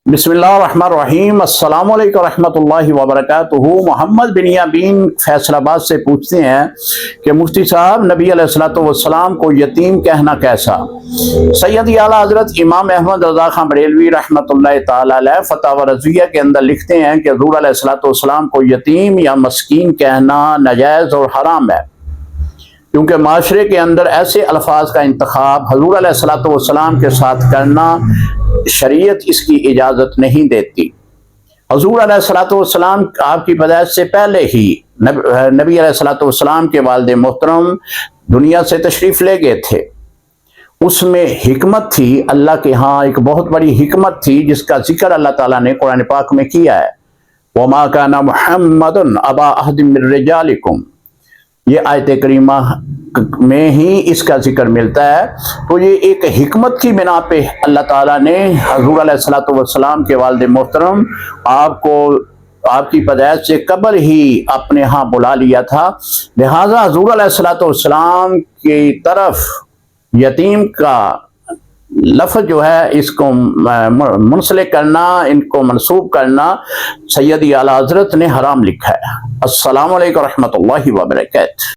بسم اللہ الرحمن الرحیم۔ السلام علیکم ورحمۃ اللہ وبرکاتہ۔ محمد بن یابین فیصل آباد سے پوچھتے ہیں کہ مفتی صاحب، نبی علیہ الصلوۃ والسلام کو یتیم کہنا کیسا؟ سیدی اعلیٰ حضرت امام احمد رضا خان بریلوی رحمۃ اللہ تعالی علیہ فتاوی رضویہ کے اندر لکھتے ہیں کہ حضور علیہ الصلوۃ والسلام کو یتیم یا مسکین کہنا ناجائز اور حرام ہے، کیونکہ معاشرے کے اندر ایسے الفاظ کا انتخاب حضور علیہ الصلوۃ والسلام کے ساتھ کرنا شریعت اس کی اجازت نہیں دیتی۔ حضور علیہ الصلوۃ والسلام آپ کی پیدائش سے پہلے ہی نبی علیہ الصلوۃ والسلام کے والد محترم دنیا سے تشریف لے گئے تھے۔ اس میں حکمت تھی، اللہ کے ہاں ایک بہت بڑی حکمت تھی جس کا ذکر اللہ تعالیٰ نے قرآن پاک میں کیا ہے۔ وَمَا كَانَ مُحَمَّدٌ أَبَا أَحَدٍ مِّن رِّجَالِكُمْ، یہ آیت کریمہ میں ہی اس کا ذکر ملتا ہے۔ تو یہ ایک حکمت کی بنا پہ اللہ تعالیٰ نے حضور علیہ الصلوۃ والسلام کے والد محترم آپ کو آپ کی پیدائش سے قبل ہی اپنے ہاں بلا لیا تھا، لہٰذا حضور علیہ الصلوۃ والسلام کی طرف یتیم کا لفظ جو ہے اس کو منسلک کرنا، ان کو منسوب کرنا سیدی اعلیٰ حضرت نے حرام لکھا ہے۔ السلام علیکم ورحمۃ اللہ وبرکاتہ۔